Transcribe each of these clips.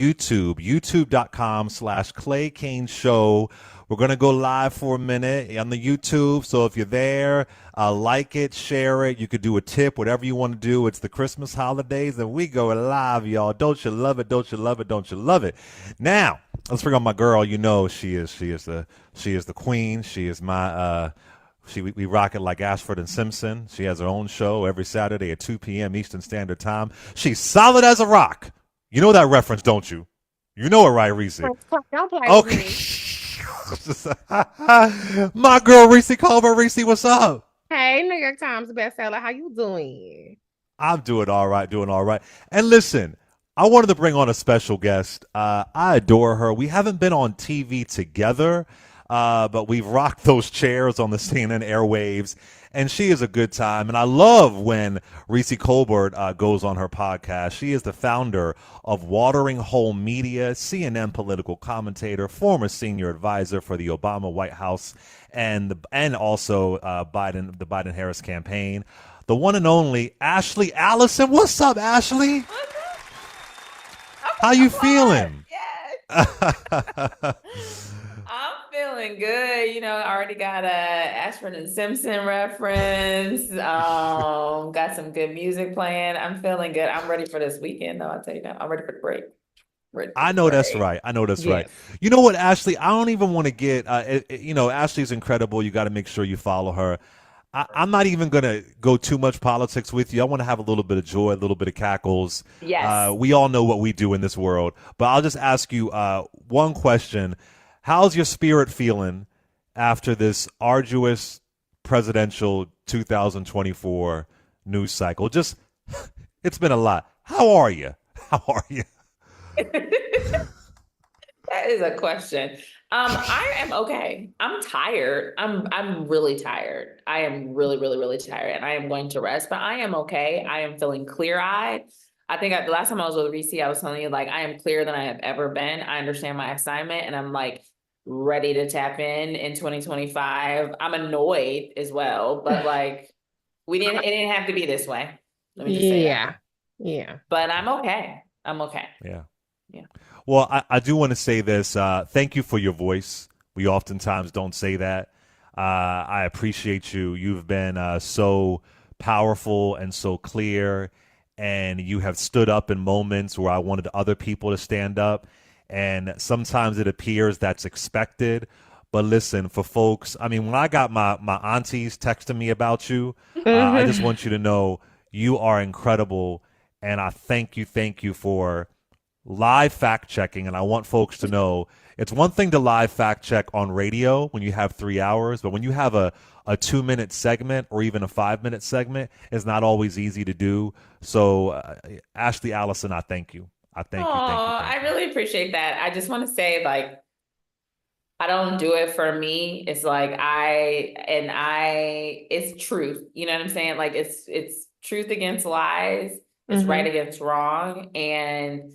youtube.com/Clay Kane Show. We're going to go live for a minute on the YouTube. So if you're there, like it, share it. You could do a tip, whatever you want to do. It's the Christmas holidays and we go live, y'all. Don't you love it? Don't you love it? Don't you love it? Now, let's bring on my girl. You know, she is the queen. She is my, we rock it like Ashford and Simpson. She has her own show every Saturday at 2 p.m. Eastern Standard Time. She's solid as a rock. You know that reference, don't you? You know it, right, Reecie? Don't play with Okay. me. My girl, Reecie Colbert. Reecie, what's up? Hey, New York Times bestseller, how you doing? I'm doing all right, doing all right. And listen, I wanted to bring on a special guest. I adore her. We haven't been on TV together, but we've rocked those chairs on the CNN airwaves, and she is a good time. And I love when Reecie Colbert goes on her podcast. She is the founder of Watering Hole Media, CNN political commentator, former senior advisor for the Obama White House, and also the Biden-Harris campaign. The one and only Ashley Allison. What's up, Ashley? How you feeling? Yes. I'm feeling good. I already got a Ashford and Simpson reference. Got some good music playing. I'm feeling good. I'm ready for this weekend, though. I'll tell you that. I'm ready for the break. I know that's right. I know that's right. You know what, Ashley? I don't even want to get, Ashley's incredible. You got to make sure you follow her. I'm not even going to go too much politics with you. I want to have a little bit of joy, a little bit of cackles. Yes. We all know what we do in this world. But I'll just ask you one question. How's your spirit feeling after this arduous presidential 2024 news cycle? Just, it's been a lot. How are you? How are you? That is a question. I am okay. I'm tired. I'm really tired. I am really, really, really tired, and I am going to rest, but I am okay. I am feeling clear-eyed. I think the last time I was with Reecie, I was telling you, like, I am clearer than I have ever been. I understand my assignment, and I'm like ready to tap in 2025. I'm annoyed as well, but like it didn't have to be this way. Let me just say that. Yeah. But I'm okay. I'm okay. Yeah. Yeah. Well, I do want to say this. Thank you for your voice. We oftentimes don't say that. I appreciate you. You've been so powerful and so clear, and you have stood up in moments where I wanted other people to stand up. And sometimes it appears that's expected. But listen, for folks, I mean, when I got my aunties texting me about you, I just want you to know you are incredible. And I thank you for live fact checking. And I want folks to know it's one thing to live fact check on radio when you have 3 hours, but when you have a 2-minute segment or even a 5-minute segment, it's not always easy to do. So, Ashley Allison, I thank you. I thank you. I really appreciate that. I just want to say, like, I don't do it for me. It's like it's truth. You know what I'm saying? Like it's truth against lies. It's right against wrong. And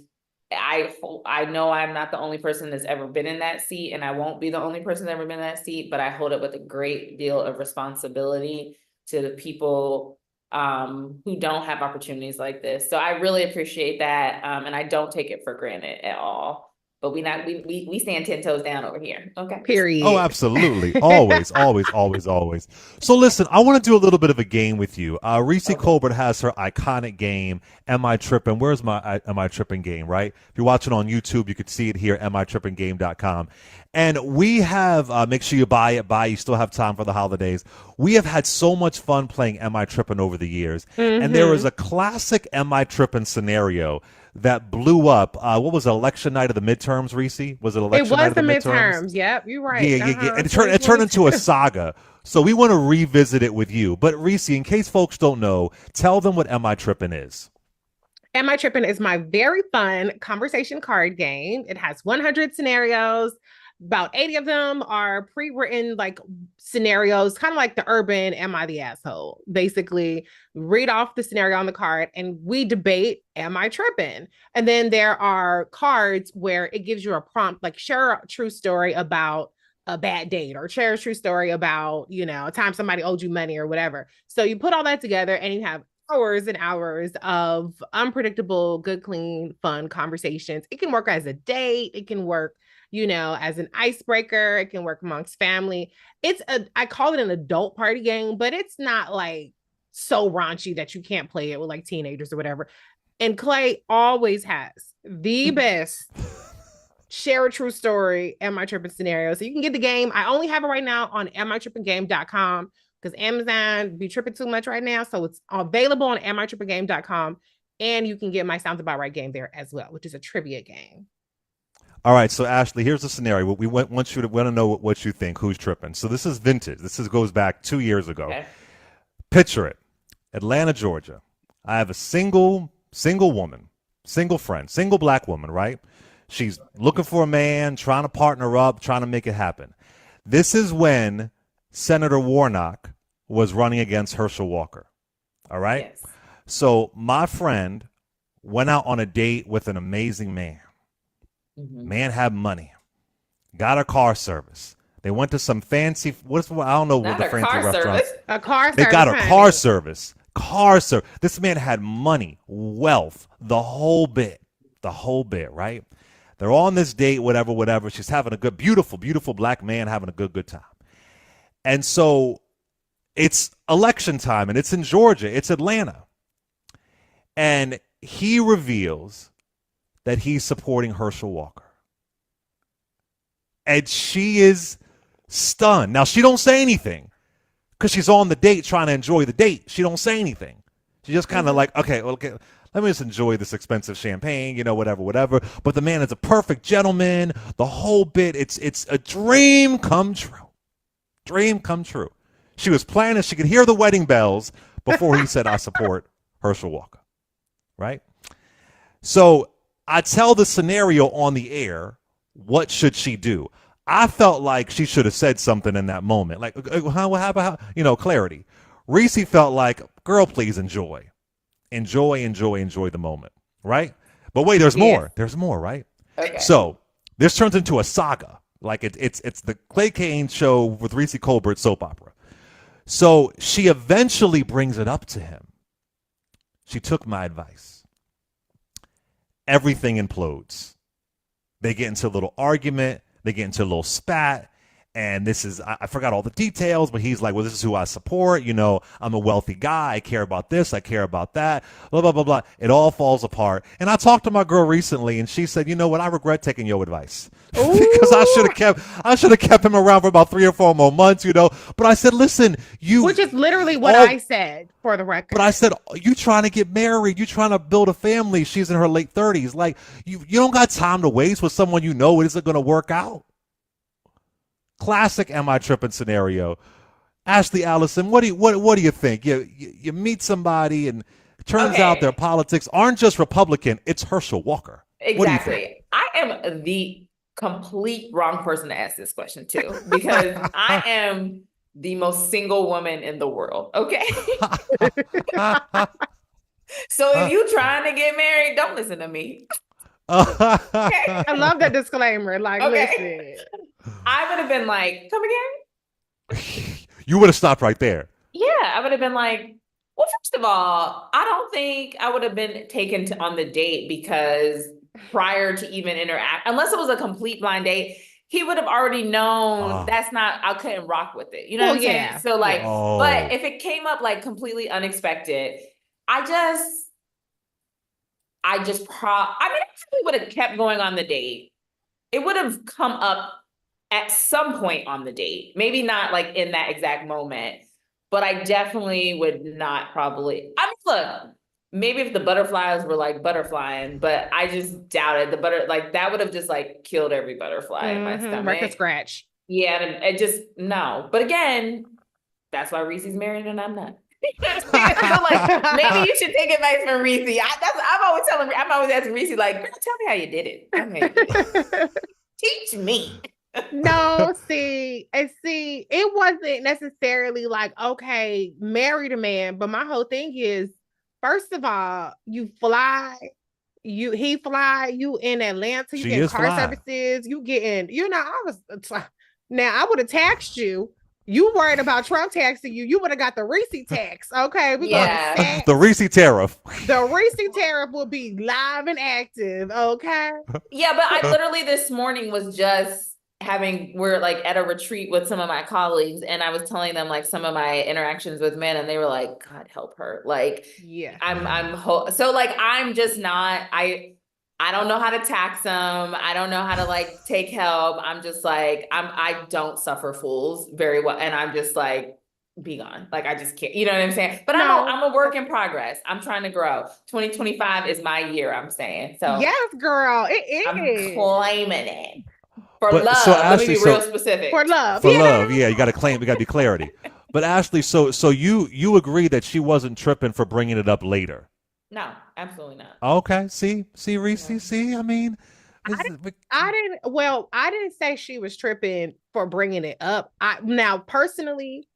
I know I'm not the only person that's ever been in that seat, and I won't be the only person that's ever been in that seat, but I hold it with a great deal of responsibility to the people who don't have opportunities like this. So I really appreciate that. And I don't take it for granted at all. But we stand 10 toes down over here. Okay. Period. Oh, absolutely. Always, always, always, always. So listen, I want to do a little bit of a game with you. Reecie Colbert has her iconic game, Am I Tripping? Where's my Am I Tripping game, right? If you're watching on YouTube, you could see it here, amitrippinggame.com. And we have, make sure you buy it, you still have time for the holidays. We have had so much fun playing Am I Tripping over the years. And there is a classic Am I Tripping scenario that blew up. What was it, election night of the midterms, Reecie? Was it election night of the midterms? Yep, you're right. Yeah. And it turned into a saga. So we want to revisit it with you. But Reecie, in case folks don't know, tell them what Am I Tripping is. Am I Tripping is my very fun conversation card game. It has 100 scenarios. About 80 of them are pre-written like scenarios, kind of like the urban Am I the Asshole? Basically, read off the scenario on the card and we debate, am I tripping? And then there are cards where it gives you a prompt, like share a true story about a bad date or share a true story about, a time somebody owed you money or whatever. So you put all that together and you have hours and hours of unpredictable, good, clean, fun conversations. It can work as a date. It can work, as an icebreaker. It can work amongst family. I call it an adult party game, but it's not like so raunchy that you can't play it with like teenagers or whatever. And Clay always has the best share a true story, Am I Tripping scenario. So you can get the game. I only have it right now on amitrippinggame.com because Amazon be tripping too much right now. So it's available on amitrippinggame.com. And you can get my Sounds About Right game there as well, which is a trivia game. All right, so Ashley, here's the scenario. We want to know what you think. Who's tripping? So this is vintage. Goes back 2 years ago. Okay. Picture it: Atlanta, Georgia. I have a single woman, single friend, single black woman. Right? She's looking for a man, trying to partner up, trying to make it happen. This is when Senator Warnock was running against Herschel Walker. All right. Yes. So my friend went out on a date with an amazing man. Mm-hmm. Man had money, got a car service. They went to some fancy, I don't know what the fancy restaurants. A car service. They got a car service. This man had money, wealth, the whole bit, right? They're on this date, whatever. She's having a good, beautiful, beautiful black man having a good time. And so it's election time, and it's in Georgia. It's Atlanta. And he reveals that he's supporting Herschel Walker. And she is stunned. Now, she don't say anything because she's on the date trying to enjoy the date. She don't say anything. She just kind of like, okay, let me just enjoy this expensive champagne, whatever. But the man is a perfect gentleman. The whole bit, it's a dream come true. Dream come true. She was planning, she could hear the wedding bells before he said, I support Herschel Walker. Right? So I tell the scenario on the air. What should she do? I felt like she should have said something in that moment. Like, how clarity. Reecie felt like, girl, please enjoy. Enjoy the moment. Right? But wait, there's more. There's more, right? Okay. So this turns into a saga. Like it's the Clay Kane show with Reecie Colbert soap opera. So she eventually brings it up to him. She took my advice. Everything implodes. They get into a little argument. They get into a little spat. And this is, I forgot all the details, but he's like, well, this is who I support. I'm a wealthy guy. I care about this. I care about that. Blah, blah, blah, blah. It all falls apart. And I talked to my girl recently, and she said, you know what? I regret taking your advice. Because I should have kept him around for about 3 or 4 more months, But I said, listen, which is literally what I said, for the record. But I said, you trying to get married. You trying to build a family. She's in her late 30s. Like, you don't got time to waste with someone it isn't going to work out. Classic Am I Tripping scenario. Ashley, Allison, what do you think? You meet somebody and it turns out their politics aren't just Republican, it's Herschel Walker. Exactly. I am the complete wrong person to ask this question to, because I am the most single woman in the world. Okay. So if you trying to get married, don't listen to me. Okay. I love that disclaimer. Like, listen. I would have been like, come again? You would have stopped right there. Yeah, I would have been like, well, first of all, I don't think I would have been taken on the date, because prior to even interact, unless it was a complete blind date, he would have already known I couldn't rock with it. You know what I'm saying? So like, but if it came up like completely unexpected, I probably would have kept going on the date. It would have come up at some point on the date, maybe not like in that exact moment, but I definitely would not probably. I mean, look, maybe if the butterflies were like butterflying, but I just doubted that would have just like killed every butterfly in my stomach. Record scratch. Yeah, and it just no. But again, that's why Reese's married and I'm not. So like, maybe you should take advice from Reecie. I'm always asking Reecie, like, girl, tell me how you did it. Teach me. No, see, it wasn't necessarily like, okay, married a man, but my whole thing is, first of all, he fly, you in Atlanta, you getting car services, you getting, I would have taxed you You worried about Trump taxing you. You would have got the Reecie tax. Okay. We Yeah. gonna The Reecie tariff. the Reecie tariff will be live and active. Okay. Yeah, but I literally this morning was just we're like at a retreat with some of my colleagues, and I was telling them like some of my interactions with men, and they were like, God help her. Like, Yeah. so like I'm just not I don't know how to tax them. I don't know how to like take help. I'm just like, I don't suffer fools very well. And I'm just like, be gone. Like, I just can't, you know what I'm saying? But No. I'm a work in progress. I'm trying to grow. 2025 is my year, I'm saying. So Yes, girl. It I'm is. claiming it. For But love. so Let me Ashley, be real specific. For love. For love, yeah, you got to claim. We got to be clarity. But Ashley, so you agree that she wasn't tripping for bringing it up later? No, absolutely not. Okay, see, Reece, No. see. I mean, I didn't say she was tripping for bringing it up. Now personally,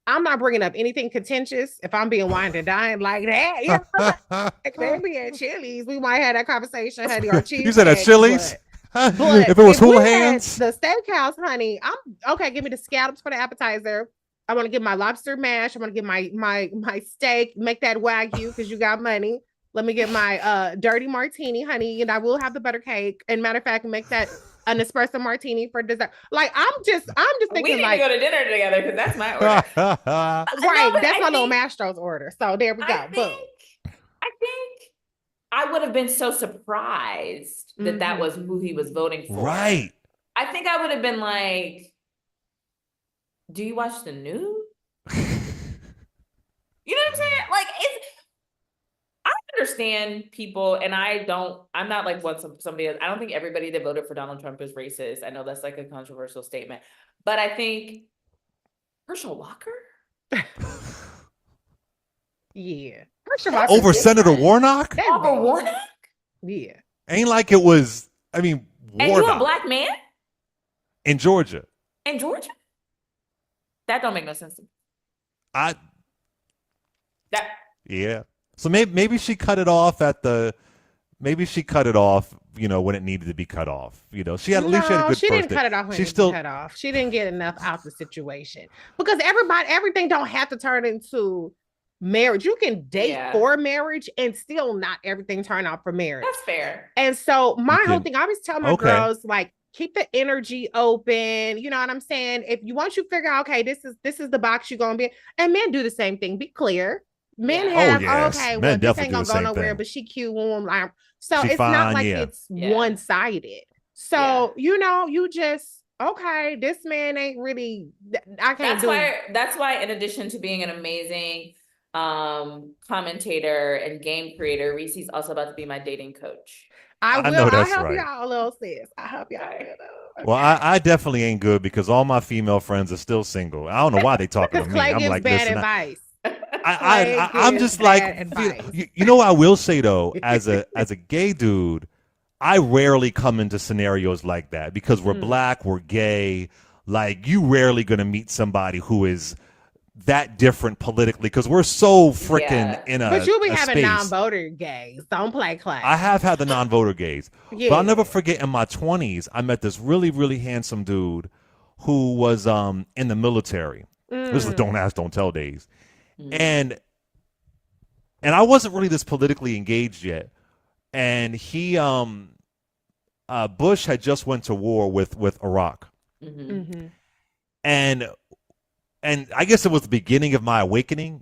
I'm not bringing up anything contentious if I'm being wined and dined like that. You know, like maybe at Chili's we might have that conversation, honey, or cheese. You said at Chili's. But If it was if we hula had hands, the steakhouse, honey, I'm okay. Give me the scallops for the appetizer. I want to get my lobster mash. I want to get my steak. Make that wagyu because you got money. Let me get my dirty martini, honey, and I will have the butter cake. And matter of fact, make that an espresso martini for dessert. Like I'm just We thinking need like to go to dinner together because that's my order. right. No, That's my little Mastro's order. So there we go. I think I would have been so surprised that that was who he was voting for. right? I think I would have been like, do you watch the news? You know what I'm saying? Like, I understand people, and I'm not like somebody else. I don't think everybody that voted for Donald Trump is racist. I know that's like a controversial statement, but I think Herschel Walker? Yeah. Over Senator Warnock? Over Warnock? Yeah. Ain't like it was. I mean, And Warnock you a black man in Georgia. in Georgia? That don't make no sense to me. Yeah. So maybe she cut it off maybe she cut it off, when it needed to be cut off. She had at least she had a good she first didn't cut it off when she it still cut off. She didn't get enough out the situation. Because everything don't have to turn into marriage. You can date for marriage and still not everything turn out for marriage. That's fair. And so my whole thing, I always tell my girls, like, keep the energy open. You know what I'm saying? If once you figure out, okay, this is the box you're gonna be in, and men do the same thing. Be clear. Men have okay, well, this ain't gonna go nowhere, but she cute when so it's not like it's one-sided. So you just okay, this man ain't really I can't that's why in addition to being an amazing commentator and game creator, Reese's also about to be my dating coach. I will. know that's I'll help right. y'all, little sis. I help y'all. Okay. Well, I definitely ain't good because all my female friends are still single. I don't know why they talking to me. Clay I'm gives like, bad listen, advice. I'm just like, I will say though, as a gay dude, I rarely come into scenarios like that because we're black, we're gay. Like, you rarely gonna meet somebody who is that different politically because we're so freaking in a but you'll be a having space. non-voter gays. Don't play Clay. I have had the non-voter gays, but I'll never forget in my 20s I met this really, really handsome dude who was in the military. This is don't ask, don't tell days, and I wasn't really this politically engaged yet, and he Bush had just went to war with Iraq, and I guess it was the beginning of my awakening,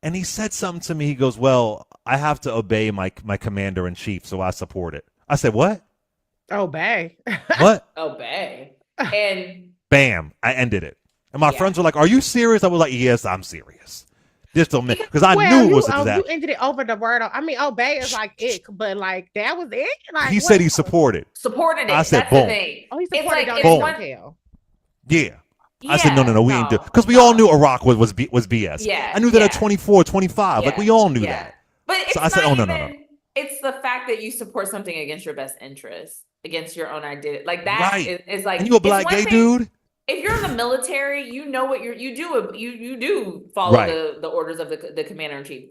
and he said something to me. He goes, well, I have to obey my commander in chief, so I support it. I said, what? Obey. What? Obey. And bam, I ended it. And my friends were like, are you serious? I was like, yes, I'm serious. This don't make, because I knew it was a disaster. You ended it over the word. I mean, obey is like it, but like that was it. Like he said he supported it. I said, that's boom. The thing. Oh, he supported it's like, boom. Yeah. I said, no, we ain't do it. Because we all knew Iraq was BS. Yeah. I knew that at 24, 25. Like, we all knew that. But so I said, oh, no. It's the fact that you support something against your best interest, against your own identity. Like, that is like. And you a black gay dude? If you're in the military, you know what you do follow the orders of the commander in chief.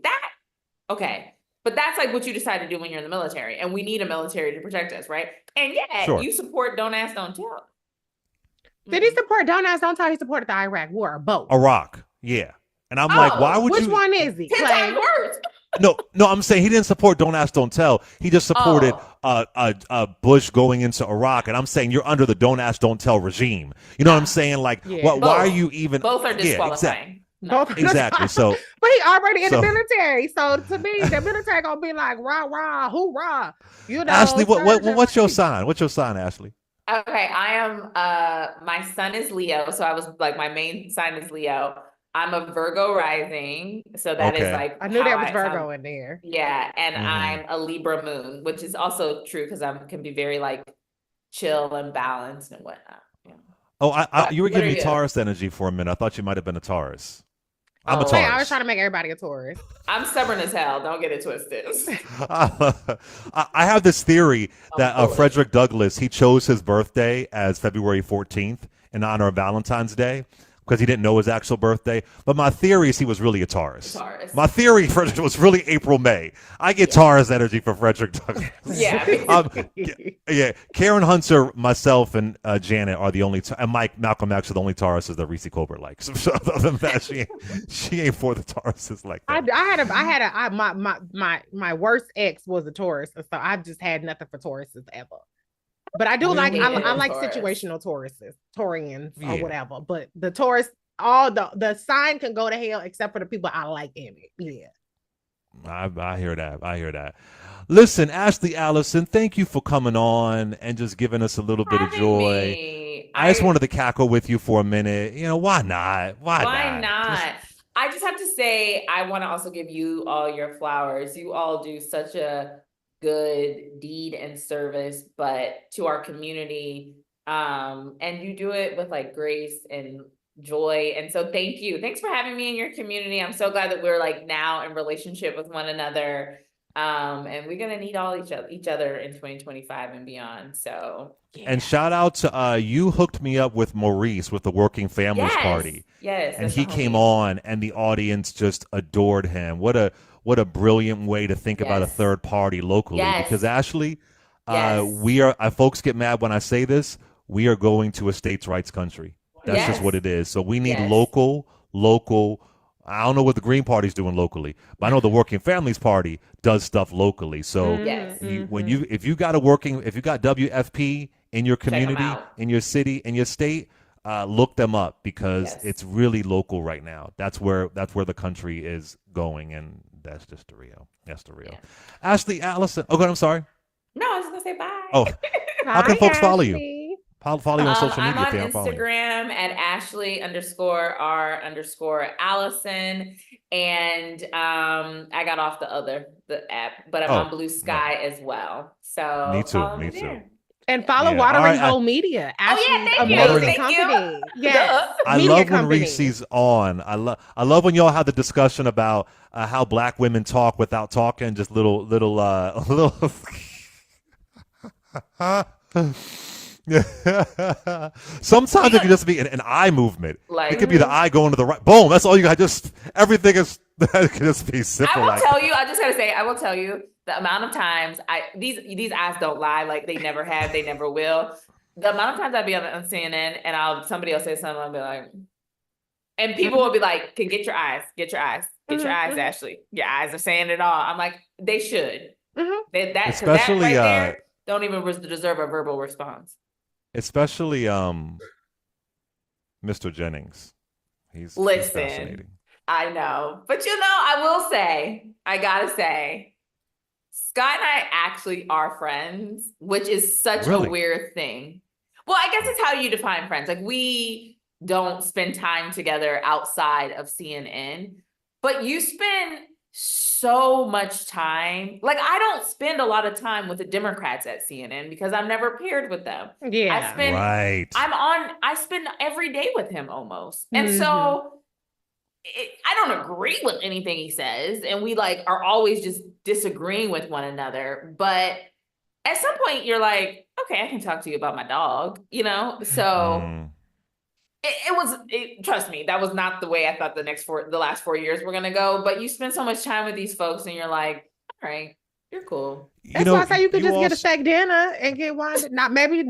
Okay. But that's like what you decide to do when you're in the military. And we need a military to protect us, right? And you support don't ask, don't tell. Did he support? Don't tell he supported the Iraq War or both. Iraq, yeah. And I'm like, why would which you? Which one is he? 10 times worse. No, I'm saying he didn't support Don't Ask, Don't Tell. He just supported Bush going into Iraq. And I'm saying you're under the Don't Ask, Don't Tell regime. You know what I'm saying? Like, why are you even? Both are disqualifying. Exactly. So, but he already in the military. So to me, the military gonna be like rah rah, hoorah. You know, Ashley, what's your sign? What's your sign, Ashley? Okay, I am. My sun is Leo, so I was like, my main sign is Leo. I'm a Virgo rising, so that is like I knew there was Virgo in there. Yeah, and I'm a Libra moon, which is also true because I can be very like chill and balanced and whatnot. Yeah. Oh, you were giving me Taurus energy for a minute. I thought you might have been a Taurus. I'm a Taurus. I was trying to make everybody a Taurus. I'm stubborn as hell. Don't get it twisted. I have this theory that Frederick Douglass, he chose his birthday as February 14th in honor of Valentine's Day because he didn't know his actual birthday. But my theory is he was really a Taurus. My theory Frederick was really April, May. I get Taurus energy for Frederick Douglass. Yeah. Karen Hunter, myself, and Janet are the only, and Malcolm X are the only Tauruses that Reecie Colbert likes. So other than that, she ain't for the Tauruses like that. My worst ex was a Taurus, so I've just had nothing for Tauruses ever. But I do like situational Taurians or whatever. But the Taurus, all the sign can go to hell except for the people I like in it. Yeah. I hear that. Listen, Ashley, Allison, thank you for coming on and just giving us a little bit of joy. I just wanted to cackle with you for a minute. You know, why not? Why not? I just have to say, I want to also give you all your flowers. You all do such a good deed and service, but to our community, and you do it with like grace and joy. And so thank you. Thanks for having me in your community. I'm so glad that we're like now in relationship with one another. And we're gonna need all each other in 2025 and beyond. So And shout out to you hooked me up with Maurice with the Working Families Party. Yes. And he came on and the audience just adored him. What a brilliant way to think about a third party locally. Because Ashley, we are folks get mad when I say this, we are going to a states' rights country. That's just what it is. So we need local. I don't know what the Green Party's doing locally, but I know the Working Families Party does stuff locally. So if you got WFP in your community, in your city, in your state, look them up because it's really local right now. That's where the country is going, and that's just the real. That's the real. Yeah. Ashley, Allison. Oh, good. I'm sorry. No, I was gonna say bye. Oh, how can folks follow you? Follow you on social media. I'm on Instagram at Ashley_R_Allison. And I got off the app, but I'm on Blue Sky as well. So me too. And follow Watering Hole Media. Thank you. Company. Yes. I love when Reese's on. I love when y'all have the discussion about how black women talk without talking, just little Sometimes it can just be an eye movement. Like, it could be the eye going to the right. Boom. That's all you got. Just everything is that can just be simple. I will tell you the amount of times these eyes don't lie. Like they never have, they never will. The amount of times I'd be on CNN and somebody will say something, I'll be like, and people will be like, "Can get your eyes, Ashley. Your eyes are saying it all." I'm like, they should. Especially that right there don't even deserve a verbal response. Especially Mr. Jennings. He's fascinating. I know. But I gotta say, Scott and I actually are friends, which is such a weird thing. Well, I guess it's how you define friends. Like we don't spend time together outside of CNN, but you spend so much time. Like I don't spend a lot of time with the Democrats at CNN because I'm never paired with them. Yeah. I spend every day with him almost. And so I don't agree with anything he says. And we like are always just disagreeing with one another. But at some point you're like, okay, I can talk to you about my dog, you know? So trust me, that was not the way I thought the last 4 years were going to go. But you spend so much time with these folks and you're like, all right, You're cool. That's why I say you could just get a steak dinner and get one. Not maybe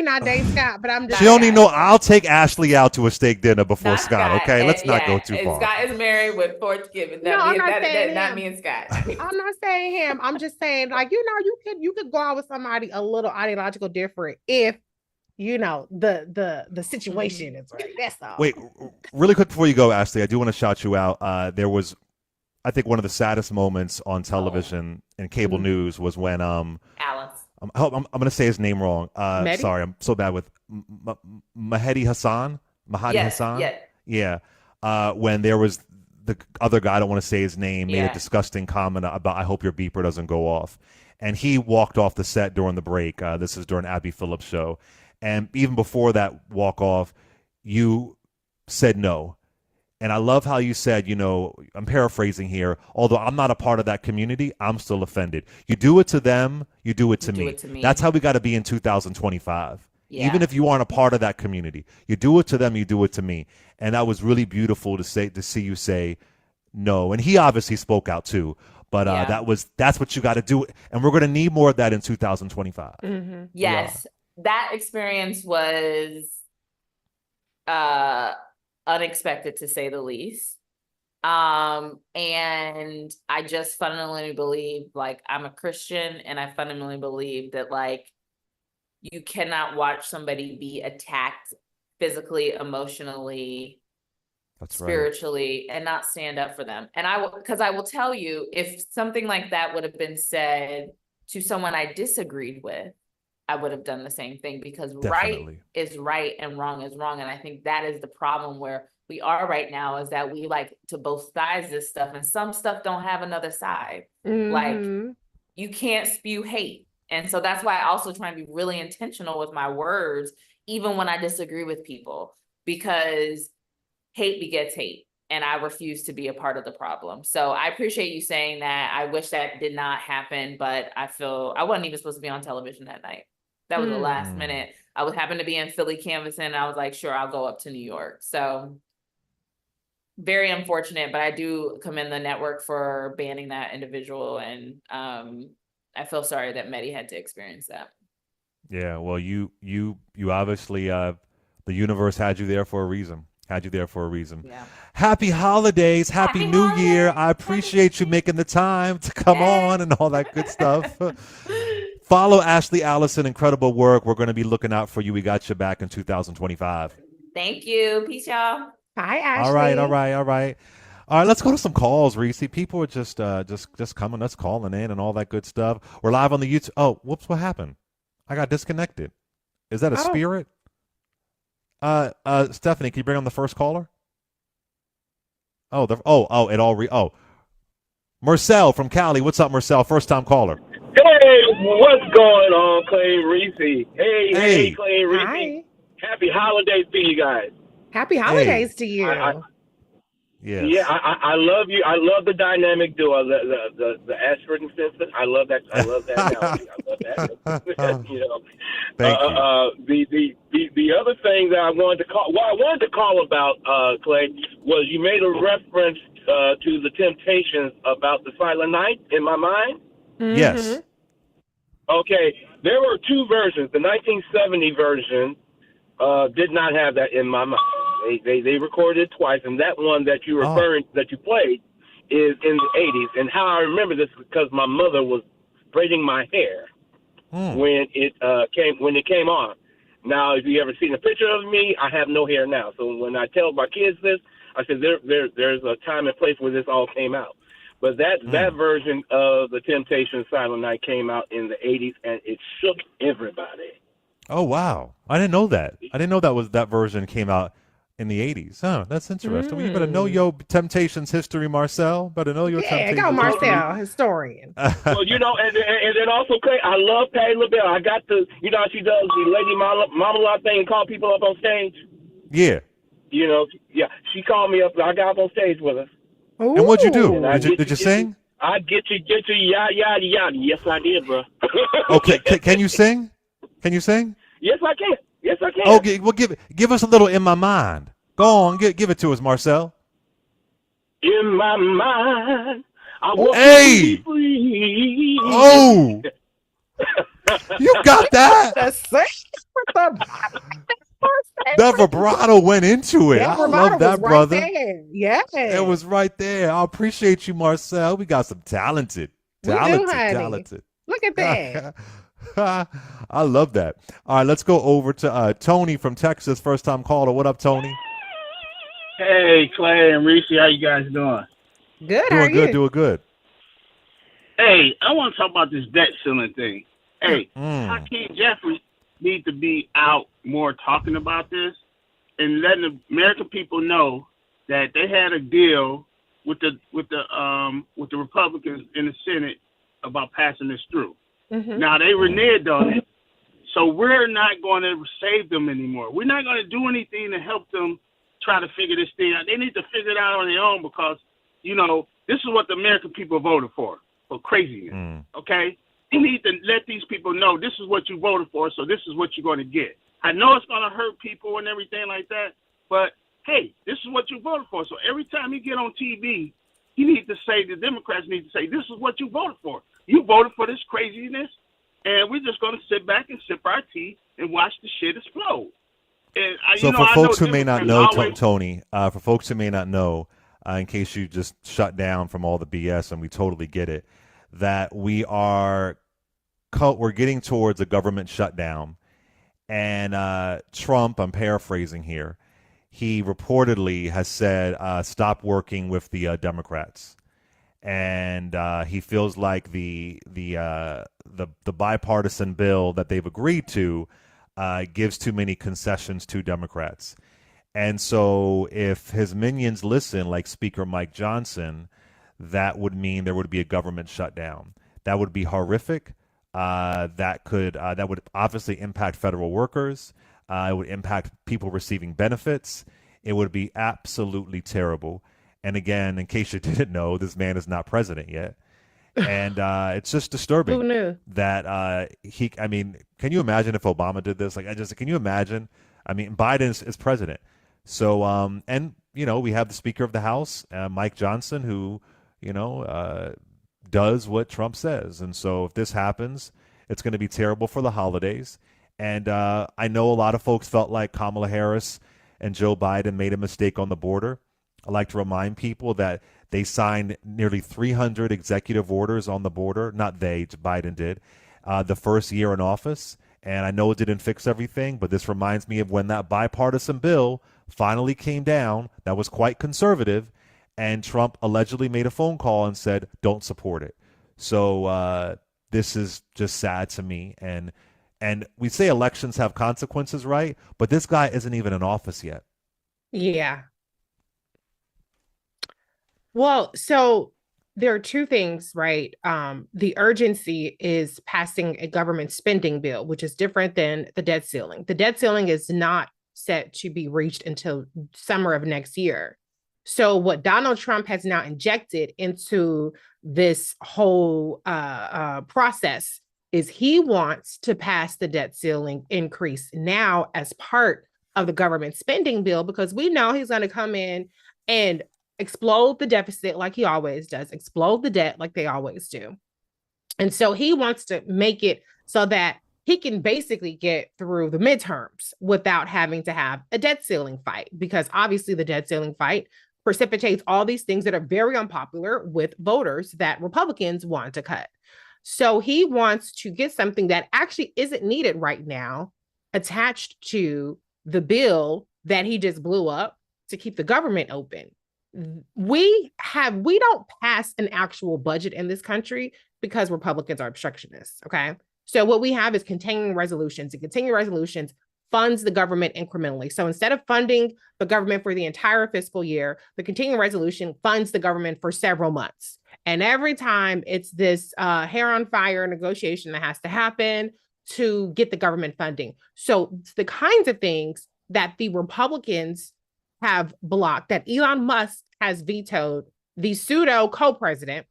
not Dave Scott, but I'm just. She don't even know. I'll take Ashley out to a steak dinner before Scott. Okay, let's not go too far. Scott is married with 4 kids. No, I'm not saying not me and Scott. I'm not saying him. I'm just saying, like, you could go out with somebody a little ideological different if the situation is right. That's all. Wait, really quick before you go, Ashley, I do want to shout you out. There was, I think, one of the saddest moments on television and cable news was when Alice. I'm going to say his name wrong. Sorry, I'm so bad with Mahdi Hassan. Hassan. Yeah. When there was the other guy, I don't want to say his name, made a disgusting comment about, I hope your beeper doesn't go off. And he walked off the set during the break. This is during Abby Phillips' show. And even before that walk off, you said no. And I love how you said, I'm paraphrasing here, although I'm not a part of that community, I'm still offended. You do it to them, you do it to me. That's how we got to be in 2025. Yeah. Even if you aren't a part of that community, you do it to them, you do it to me. And that was really beautiful to see you say no. And he obviously spoke out too. But that's what you got to do. And we're going to need more of that in 2025. Mm-hmm. Yes. That experience was unexpected, to say the least. And I just fundamentally believe, like, I'm a Christian, and I fundamentally believe that, like, you cannot watch somebody be attacked physically, emotionally, spiritually, and not stand up for them. And because I will tell you, if something like that would have been said to someone I disagreed with, I would have done the same thing, because right is right and wrong is wrong. And I think that is the problem where we are right now, is that we like to both sides this stuff, and some stuff don't have another side. Mm-hmm. Like, you can't spew hate. And so that's why I also try and be really intentional with my words, even when I disagree with people, because hate begets hate. And I refuse to be a part of the problem. So I appreciate you saying that. I wish that did not happen, but I feel I wasn't even supposed to be on television that night. That was the last minute. I was happened to be in Philly canvassing, and I was like, sure, I'll go up to New York. So very unfortunate, but I do commend the network for banning that individual. And I feel sorry that Mehdi had to experience that. Yeah, well, you obviously, the universe had you there for a reason. Yeah. Happy holidays. Happy New Year. I appreciate you making the time to come on and all that good stuff. Follow Ashley Allison, incredible work. We're going to be looking out for you. We got you back in 2025. Thank you. Peace, y'all. Hi, Ashley. All right. Let's go to some calls, Reecie. People are just coming, us calling in and all that good stuff. We're live on the YouTube. Oh, whoops, what happened? I got disconnected. Is that a spirit? Stephanie, can you bring on the first caller? Marcel from Cali. What's up, Marcel? First time caller. Hey, what's going on, Clay and Reecie? Hey, Clay and Reecie. Hi. Happy holidays to you guys. Happy holidays to you. Yeah, I love you. I love the dynamic duo, the Ashford and Simpson. I love that. I love that. Analogy. I love that. Thank you. The other thing that I wanted to call about, Clay, was you made a reference to the Temptations about the Silent Night in my mind. Mm-hmm. Yes. Okay, there were two versions. The 1970 version did not have that in my mind. They recorded it twice, and that one that you that you played is in the 80s. And how I remember this is because my mother was braiding my hair when it came on. Now, if you ever seen a picture of me, I have no hair now. So when I tell my kids this, I said there's a time and place where this all came out. But that version of the Temptations Silent Night came out in the 80s, and it shook everybody. Oh, wow. I didn't know that. I didn't know that version came out in the 80s. Huh, that's interesting. Well, you better know your Temptations history, Marcel. Better know your Temptations go Marcel, historian. Well, and then also, Clay, I love Patti LaBelle. I got to, how she does the Lady Marmalade thing and call people up on stage? Yeah. She called me up. I got up on stage with her. Ooh. And what'd you do? Did you sing? I get you, yada, yada, yada. Yes, I did, bro. Okay, can you sing? Can you sing? Yes, I can. Okay, well, give us a little In My Mind. Go on, give it to us, Marcel. In my mind, I want Hey! to be free. Oh, you got that? The same with the That vibrato went into it. That I vibrato love that, was right brother. there. Yeah. It was right there. I appreciate you, Marcel. We got some talented. We do, honey. Look at that. I love that. All right, let's go over to Tony from Texas, first time caller. What up, Tony? Hey, Clay and Reecie, how you guys doing? Good. How are Doing good, you? doing good. Hey, I want to talk about this debt ceiling thing. Hey, Mm. Hakeem Jeffrey need to be out more talking about this and letting the American people know that they had a deal with the Republicans in the Senate about passing this through. Mm-hmm. Now they reneged on it, so we're not going to save them anymore. We're not going to do anything to help them try to figure this thing out. They need to figure it out on their own because, this is what the American people voted for craziness, okay? You need to let these people know this is what you voted for, so this is what you're going to get. I know it's going to hurt people and everything like that, but, hey, this is what you voted for. So every time you get on TV, the Democrats need to say, this is what you voted for. You voted for this craziness, and we're just going to sit back and sip our tea and watch the shit explode. And So for folks who may not know, Tony, for folks who may not know, in case you just shut down from all the BS, and we totally get it, that we're getting towards a government shutdown, and Trump, I'm paraphrasing here, he reportedly has said stop working with the Democrats, and he feels like the bipartisan bill that they've agreed to gives too many concessions to Democrats. And so if his minions listen, like Speaker Mike Johnson, that would mean there would be a government shutdown. That would be horrific. That would obviously impact federal workers. It would impact people receiving benefits. It would be absolutely terrible. And again, in case you didn't know, this man is not president yet. And it's just disturbing. Who knew? That can you imagine if Obama did this? Can you imagine? I mean, Biden is president. So, we have the Speaker of the House, Mike Johnson, who, does what Trump says. And so if this happens, it's going to be terrible for the holidays. And I know a lot of folks felt like Kamala Harris and Joe Biden made a mistake on the border. I like to remind people that they signed nearly 300 executive orders on the border. Not they, Biden did, the first year in office. And I know it didn't fix everything, but this reminds me of when that bipartisan bill finally came down that was quite conservative, and Trump allegedly made a phone call and said, don't support it. So this is just sad to me. And we say elections have consequences, right? But this guy isn't even in office yet. Yeah. Well, so there are two things, right? The urgency is passing a government spending bill, which is different than the debt ceiling. The debt ceiling is not set to be reached until summer of next year. So what Donald Trump has now injected into this whole process is he wants to pass the debt ceiling increase now as part of the government spending bill, because we know he's going to come in and explode the deficit like he always does, explode the debt like they always do. And so he wants to make it so that he can basically get through the midterms without having to have a debt ceiling fight, because obviously the debt ceiling fight precipitates all these things that are very unpopular with voters that Republicans want to cut. So he wants to get something that actually isn't needed right now attached to the bill that he just blew up to keep the government open. We don't pass an actual budget in this country because Republicans are obstructionists. Okay. So what we have is continuing resolutions, and continuing resolutions funds the government incrementally. So instead of funding the government for the entire fiscal year, the continuing resolution funds the government for several months. And every time it's this hair on fire negotiation that has to happen to get the government funding. So the kinds of things that the Republicans have blocked, that Elon Musk has vetoed, the pseudo co-president,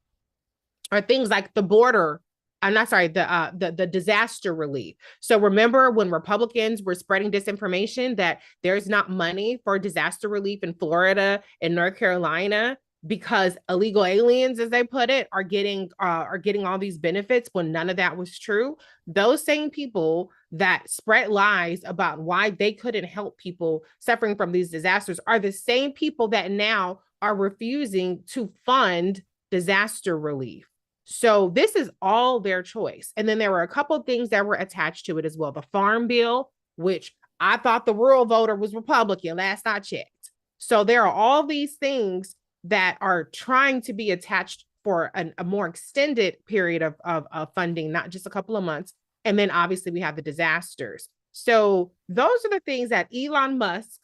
are things like the border. The disaster relief. So remember when Republicans were spreading disinformation that there's not money for disaster relief in Florida and North Carolina, because illegal aliens, as they put it, are getting all these benefits when none of that was true. Those same people that spread lies about why they couldn't help people suffering from these disasters are the same people that now are refusing to fund disaster relief. So this is all their choice. And then there were a couple of things that were attached to it as well. The Farm Bill, which I thought the rural voter was Republican last I checked. So there are all these things that are trying to be attached for a more extended period of funding, not just a couple of months. And then obviously we have the disasters. So those are the things that Elon Musk,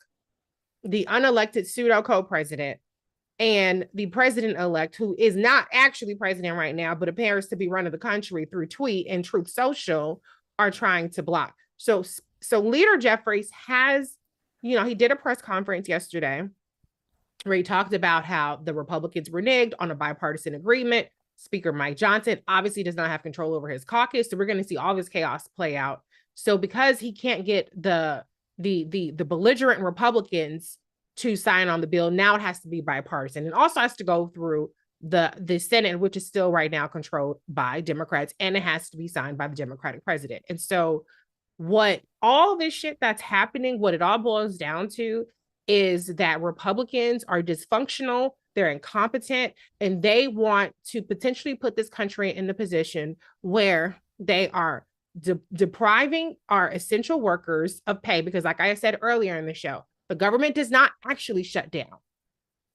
the unelected pseudo co-president, and the president-elect, who is not actually president right now, but appears to be running the country through Tweet and Truth Social, are trying to block. So Leader Jeffries has, he did a press conference yesterday where he talked about how the Republicans reneged on a bipartisan agreement. Speaker Mike Johnson obviously does not have control over his caucus, so we're going to see all this chaos play out. So because he can't get the belligerent Republicans to sign on the bill, now it has to be bipartisan, and also has to go through the Senate, which is still right now controlled by Democrats, and it has to be signed by the Democratic president. And so what all this shit that's happening, what it all boils down to is that Republicans are dysfunctional, they're incompetent, and they want to potentially put this country in the position where they are depriving our essential workers of pay, because like I said earlier in the show, the government does not actually shut down.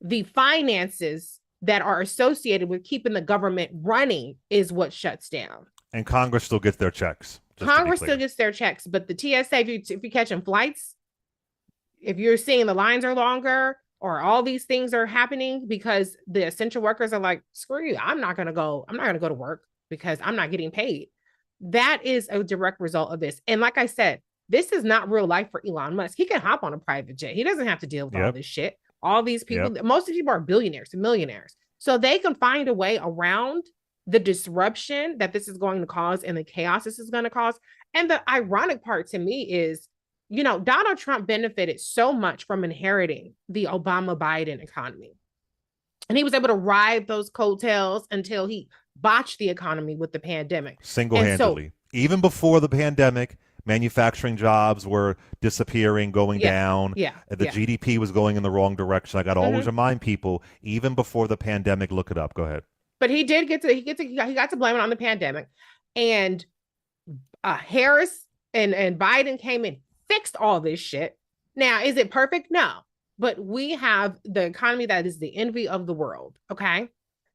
The finances that are associated with keeping the government running is what shuts down. And Congress still gets their checks. Congress still gets their checks, but the TSA, if you're catching flights, if you're seeing the lines are longer, or all these things are happening because the essential workers are like, screw you, I'm not gonna go to work because I'm not getting paid. That is a direct result of this. And like I said, this is not real life for Elon Musk. He can hop on a private jet. He doesn't have to deal with all this shit. All these people, most of the people are billionaires and millionaires. So they can find a way around the disruption that this is going to cause and the chaos this is going to cause. And the ironic part to me is, Donald Trump benefited so much from inheriting the Obama-Biden economy. And he was able to ride those coattails until he botched the economy with the pandemic. Single-handedly. Even before the pandemic, manufacturing jobs were disappearing, going down. The GDP was going in the wrong direction. I got to always remind people, even before the pandemic, look it up. Go ahead. But he got to blame it on the pandemic. And Harris and Biden came in, fixed all this shit. Now, is it perfect? No. But we have the economy that is the envy of the world, okay?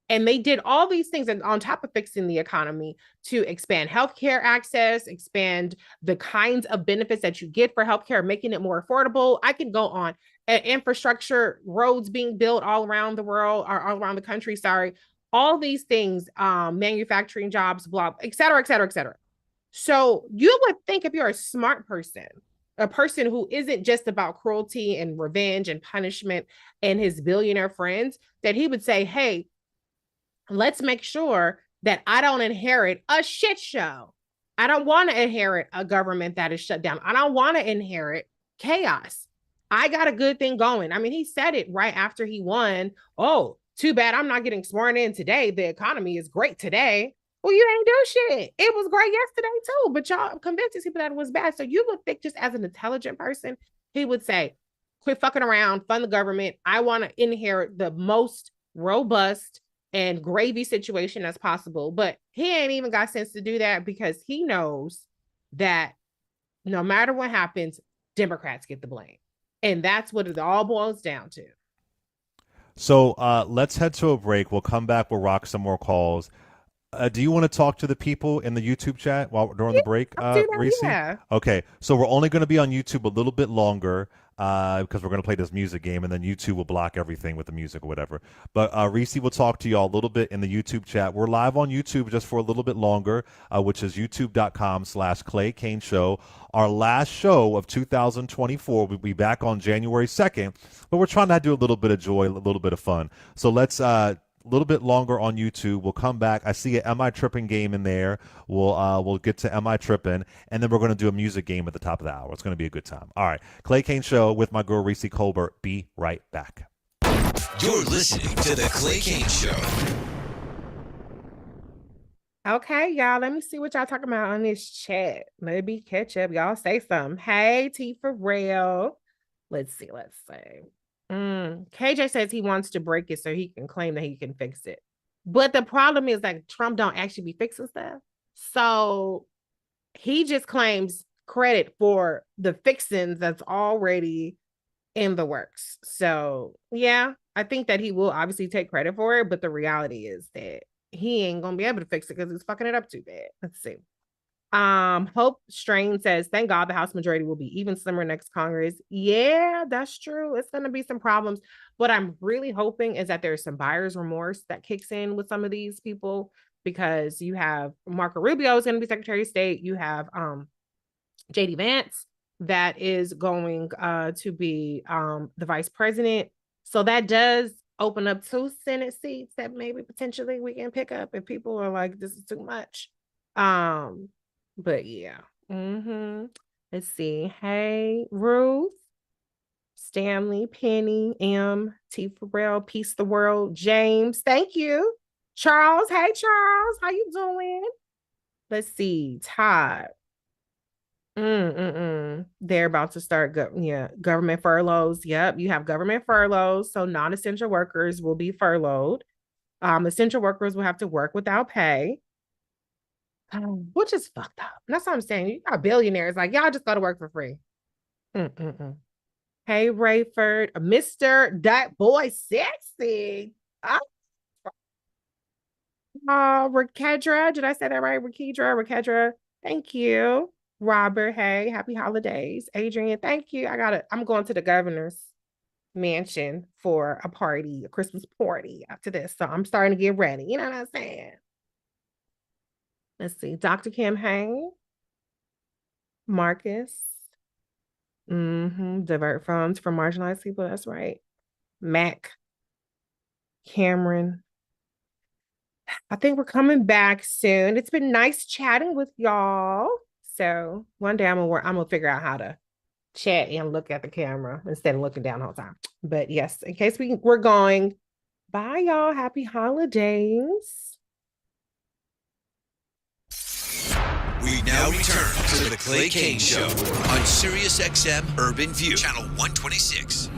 And they did all these things, and on top of fixing the economy, to expand healthcare access, expand the kinds of benefits that you get for healthcare, making it more affordable. I can go on. Infrastructure, roads being built all around the world, or all around the country, all these things, manufacturing jobs, blah, et cetera, et cetera, et cetera. So you would think, if you're a smart person, a person who isn't just about cruelty and revenge and punishment and his billionaire friends, that he would say, hey, let's make sure that I don't inherit a shit show. I don't want to inherit a government that is shut down. I don't want to inherit chaos. I got a good thing going. I mean, he said it right after he won. Oh, too bad I'm not getting sworn in today. The economy is great today. Well, you ain't do shit. It was great yesterday too, but y'all convinced these people that it was bad. So you would think, just as an intelligent person, he would say, quit fucking around, fund the government. I want to inherit the most robust and gravy situation as possible. But he ain't even got sense to do that, because he knows that no matter what happens, Democrats get the blame. And that's what it all boils down to. So let's head to a break. We'll come back. We'll rock some more calls. Do you want to talk to the people in the YouTube chat during the break, Reecie? Yeah. Okay, so we're only going to be on YouTube a little bit longer because we're going to play this music game, and then YouTube will block everything with the music or whatever. But Reecie will talk to y'all a little bit in the YouTube chat. We're live on YouTube just for a little bit longer, which is youtube.com/Clay Cane Show. Our last show of 2024 will be back on January 2nd, but we're trying to do a little bit of joy, a little bit of fun. So let's a little bit longer on YouTube. We'll come back. I see an Am I Tripping game in there. We'll get to Am I Tripping, and then we're going to do a music game at the top of the hour. It's going to be a good time. All right. Clay Cane Show with my girl Reecie Colbert. Be right back. You're listening to The Clay Kane Show. Okay, y'all, let me see what y'all talking about on this chat. Maybe catch up. Y'all say something. Hey, T for real. Let's see. KJ says he wants to break it so he can claim that he can fix it. But the problem is like Trump don't actually be fixing stuff. So he just claims credit for the fixings that's already in the works. So yeah, I think that he will obviously take credit for it, but the reality is that he ain't gonna be able to fix it because he's fucking it up too bad. Let's see. Hope Strain says, thank God the House majority will be even slimmer next Congress. Yeah, that's true. It's gonna be some problems. What I'm really hoping is that there's some buyer's remorse that kicks in with some of these people, because you have Marco Rubio is gonna be Secretary of State, you have JD Vance that is going to be the vice president. So that does open up 2 Senate seats that maybe potentially we can pick up if people are like, this is too much. But yeah. Let's see. Hey, Ruth, Stanley, Penny, M, T Farrell, Peace the World, James, thank you. Charles, hey Charles, how you doing? Let's see. Todd. They're about to start government furloughs. Yep, you have government furloughs, so non-essential workers will be furloughed. Essential workers will have to work without pay, which is fucked up. That's what I'm saying. You got billionaires like, y'all just go to work for free. Hey, Rayford, Mr. That Boy Sexy. Rakedra, did I say that right? Rakedra, thank you. Robert, hey, happy holidays. Adrian, thank you. I'm going to the governor's mansion for a party, a Christmas party after this. So I'm starting to get ready. You know what I'm saying? Let's see. Dr. Kim, hey. Marcus. Divert funds for marginalized people. That's right. Mac. Cameron. I think we're coming back soon. It's been nice chatting with y'all. So one day I'm gonna figure out how to chat and look at the camera instead of looking down the whole time. But yes, in case we're going. Bye, y'all. Happy holidays. We now return to the Clay Kane Show on Sirius XM Urban View, Channel 126.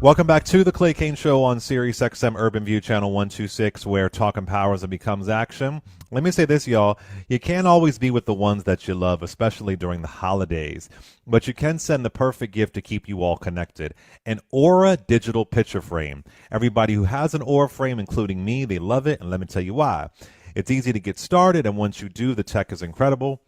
Welcome back to the Clay Kane Show on Sirius XM Urban View, Channel 126, where talk empowers and becomes action. Let me say this, y'all. You can't always be with the ones that you love, especially during the holidays. But you can send the perfect gift to keep you all connected. An Aura digital picture frame. Everybody who has an Aura frame, including me, they love it. And let me tell you why. It's easy to get started, and once you do, the tech is incredible.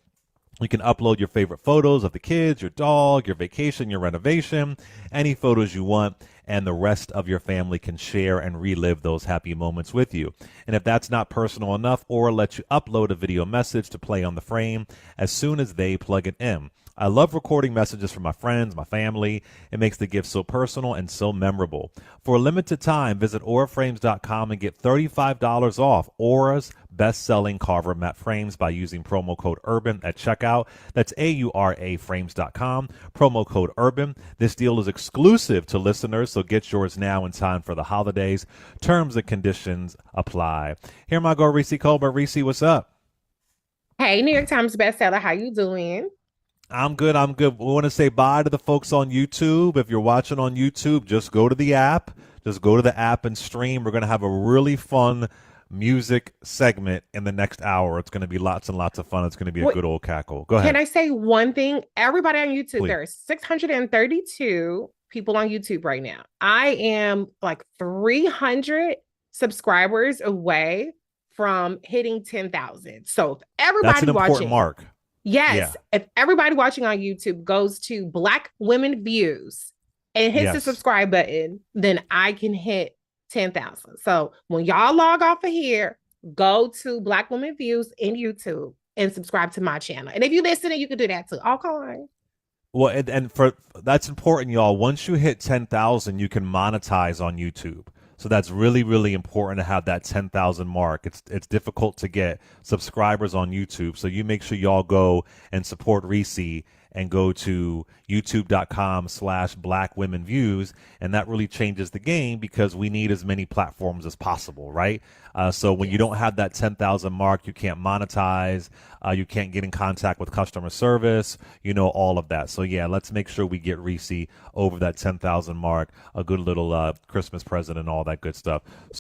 You can upload your favorite photos of the kids, your dog, your vacation, your renovation, any photos you want, and the rest of your family can share and relive those happy moments with you. And if that's not personal enough, Aura lets you upload a video message to play on the frame as soon as they plug it in. I love recording messages from my friends, my family. It makes the gift so personal and so memorable. For a limited time, visit auraframes.com and get $35 off Aura's best-selling carver matte frames by using promo code URBAN at checkout. That's AURAframes.com, promo code URBAN. This deal is exclusive to listeners, so get yours now in time for the holidays. Terms and conditions apply. Here my girl, Reecie Colbert. Reecie, what's up? Hey, New York Times bestseller. How you doing? I'm good. We want to say bye to the folks on YouTube. If you're watching on YouTube, just go to the app. Just go to the app and stream. We're going to have a really fun music segment in the next hour. It's going to be lots and lots of fun. It's going to be a good old cackle. Go ahead. Can I say one thing? Everybody on YouTube, Please. there are 632 people on YouTube right now. I am like 300 subscribers away from hitting 10,000. So if everybody That's an important watching, mark. yes, Yeah. if everybody watching on YouTube goes to Black Women Views and hits the subscribe button, then I can hit 10,000. So when y'all log off of here, go to Black Women Views in YouTube and subscribe to my channel. And if you listen, you can do that too. Okay. Well, and for that's important, y'all. Once you hit 10,000, you can monetize on YouTube. So that's really, really important to have that 10,000 mark. It's difficult to get subscribers on YouTube. So you make sure y'all go and support Reecie and go to youtube.com/blackwomenviews. And that really changes the game because we need as many platforms as possible, right? So when you don't have that 10,000 mark, you can't monetize, you can't get in contact with customer service, all of that. So yeah, let's make sure we get Reecie over that 10,000 mark, a good little Christmas present and all that good stuff.